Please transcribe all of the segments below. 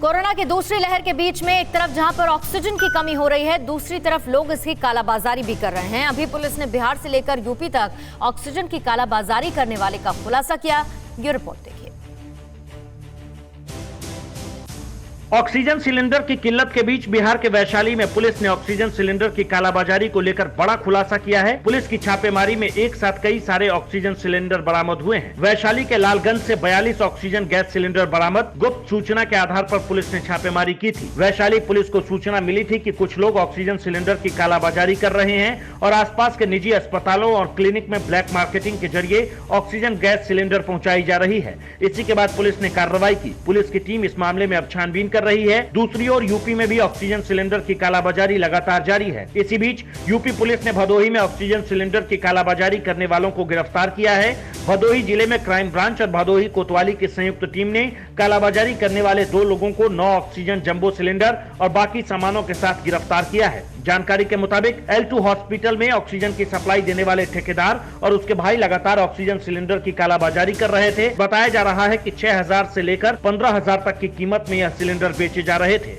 Corona की दूसरी लहर के बीच में एक तरफ जहां पर ऑक्सीजन की कमी हो रही है, दूसरी तरफ लोग इसकी कालाबाजारी भी कर रहे हैं। अभी पुलिस ने बिहार से लेकर यूपी तक ऑक्सीजन की कालाबाजारी करने वाले का खुलासा किया। ये रिपोर्ट देखिए। ऑक्सीजन सिलेंडर की किल्लत के बीच बिहार के वैशाली में पुलिस ने ऑक्सीजन सिलेंडर की कालाबाजारी को लेकर बड़ा खुलासा किया है। पुलिस की छापेमारी में एक साथ कई सारे ऑक्सीजन सिलेंडर बरामद हुए हैं। वैशाली के लालगंज से 42 ऑक्सीजन गैस सिलेंडर बरामद। गुप्त सूचना के आधार पर पुलिस ने छापेमारी की थी। वैशाली पुलिस को सूचना मिली थी कि कुछ लोग ऑक्सीजन सिलेंडर की कालाबाजारी कर रहे हैं और आसपास के निजी अस्पतालों और क्लिनिक में ब्लैक मार्केटिंग के जरिए ऑक्सीजन गैस सिलेंडर पहुँचाई जा रही है। इसी के बाद पुलिस ने कार्रवाई की। पुलिस की टीम इस मामले में अब छानबीन कर रही है। दूसरी ओर यूपी में भी ऑक्सीजन सिलेंडर की कालाबाजारी लगातार जारी है। इसी बीच यूपी पुलिस ने भदोही में ऑक्सीजन सिलेंडर की कालाबाजारी करने वालों को गिरफ्तार किया है। भदोही जिले में क्राइम ब्रांच और भदोही कोतवाली की संयुक्त टीम ने कालाबाजारी करने वाले 2 लोगों को 9 ऑक्सीजन जंबो सिलेंडर और बाकी सामानों के साथ गिरफ्तार किया है। जानकारी के मुताबिक L2 हॉस्पिटल में ऑक्सीजन की सप्लाई देने वाले ठेकेदार और उसके भाई लगातार ऑक्सीजन सिलेंडर की कालाबाजारी कर रहे थे। बताया जा रहा है कि 6,000 से लेकर 15,000 तक की कीमत में यह सिलेंडर बेचे जा रहे थे।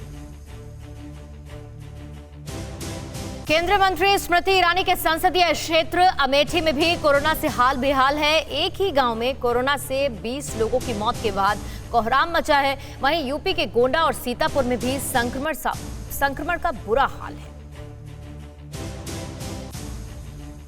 केंद्रीय मंत्री स्मृति ईरानी के संसदीय क्षेत्र अमेठी में भी कोरोना से हाल बेहाल है। एक ही गांव में कोरोना से 20 लोगों की मौत के बाद कोहराम मचा है। वहीं यूपी के गोंडा और सीतापुर में भी संक्रमण का बुरा हाल है।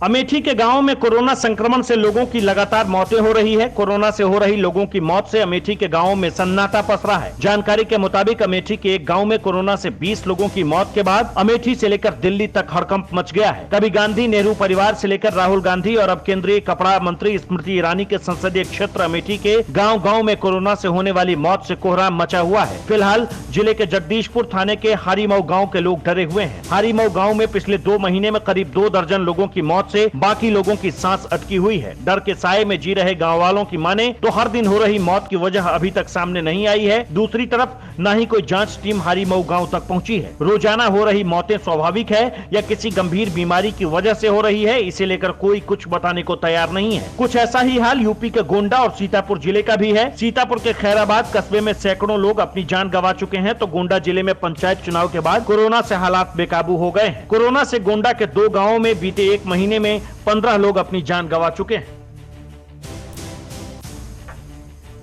अमेठी के गांव में कोरोना संक्रमण से लोगों की लगातार मौतें हो रही है। कोरोना से हो रही लोगों की मौत से अमेठी के गांवों में सन्नाटा पसरा है। जानकारी के मुताबिक अमेठी के एक गांव में कोरोना से 20 लोगों की मौत के बाद अमेठी से लेकर दिल्ली तक हड़कंप मच गया है। तभी गांधी नेहरू परिवार से लेकर राहुल गांधी और अब केंद्रीय कपड़ा मंत्री स्मृति ईरानी के संसदीय क्षेत्र अमेठी के गाँव में कोरोना से होने वाली मौत से कोहराम मचा हुआ है। फिलहाल जिले के जगदीशपुर थाने के हारीमऊ गाँव के लोग डरे हुए हैं। हारीमऊ गाँव में पिछले 2 महीने में करीब 2 दर्जन लोगों की मौत से बाकी लोगों की सांस अटकी हुई है। डर के साए में जी रहे गांव वालों की माने तो हर दिन हो रही मौत की वजह अभी तक सामने नहीं आई है। दूसरी तरफ न ही कोई जांच टीम हारीमऊ गांव तक पहुंची है। रोजाना हो रही मौतें स्वाभाविक है या किसी गंभीर बीमारी की वजह से हो रही है, इसे लेकर कोई कुछ बताने को तैयार नहीं है। कुछ ऐसा ही हाल यूपी के गोंडा और सीतापुर जिले का भी है। सीतापुर के खैराबाद कस्बे में सैकड़ों लोग अपनी जान गंवा चुके हैं तो गोंडा जिले में पंचायत चुनाव के बाद कोरोना से हालात बेकाबू हो गए हैं। कोरोना से गोंडा के 2 गाँवों में बीते 1 महीने में 15 लोग अपनी जान गंवा चुके हैं।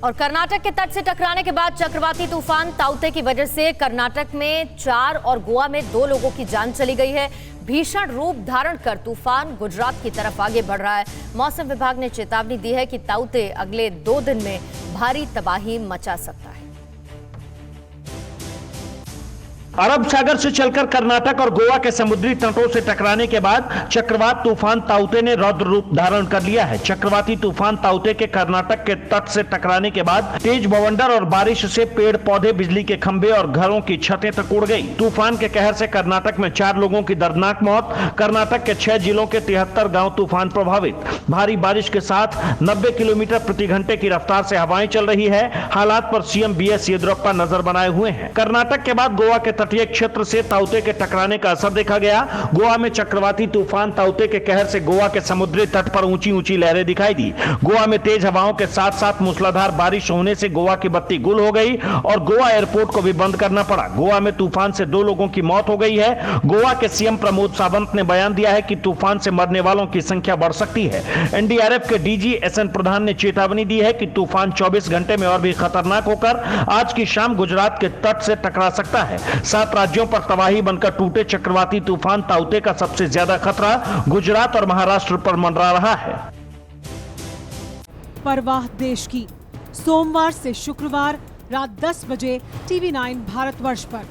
और कर्नाटक के तट से टकराने के बाद चक्रवाती तूफान ताउते की वजह से कर्नाटक में 4 और गोवा में 2 लोगों की जान चली गई है। भीषण रूप धारण कर तूफान गुजरात की तरफ आगे बढ़ रहा है। मौसम विभाग ने चेतावनी दी है कि ताउते अगले 2 दिन में भारी तबाही मचा सकता है। अरब सागर से चलकर कर्नाटक और गोवा के समुद्री तटों से टकराने के बाद चक्रवात तूफान ताउते ने रौद्र रूप धारण कर लिया है। चक्रवाती तूफान ताउते के कर्नाटक के तट से टकराने के बाद तेज बवंडर और बारिश से पेड़ पौधे, बिजली के खंभे और घरों की छतें तक उड़ गई। तूफान के कहर से कर्नाटक में 4 लोगों की दर्दनाक मौत। कर्नाटक के 6 जिलों के 73 गाँव तूफान प्रभावित। भारी बारिश के साथ 90 किलोमीटर प्रति घंटे की रफ्तार से हवाएं चल रही है। हालात पर सीएम BS येदियुरप्पा नजर बनाए हुए हैं। कर्नाटक के बाद गोवा के तटीय क्षेत्र से ताउते के टकराने का असर देखा गया। गोवा में चक्रवाती तूफान ताउते के कहर से गोवा के समुद्री तट पर ऊंची ऊंची लहरें दिखाई दी। गोवा में तेज हवाओं के साथ साथ मूसलाधार बारिश होने से गोवा की बत्ती गुल हो गई और गोवा एयरपोर्ट को भी बंद करना पड़ा। गोवा में तूफान से 2 लोगों की मौत हो गई है। गोवा के सीएम प्रमोद सावंत ने बयान दिया है कि तूफान से मरने वालों की संख्या बढ़ सकती है। NDRF के DG SN प्रधान ने चेतावनी दी है कि तूफान 24 घंटे में और भी खतरनाक होकर आज की शाम गुजरात के तट से टकरा सकता है। 7 राज्यों पर तबाही बनकर टूटे चक्रवाती तूफान ताउते का सबसे ज्यादा खतरा गुजरात और महाराष्ट्र पर मंडरा रहा है। परवाह देश की, सोमवार से शुक्रवार रात 10 बजे TV9 भारतवर्ष पर।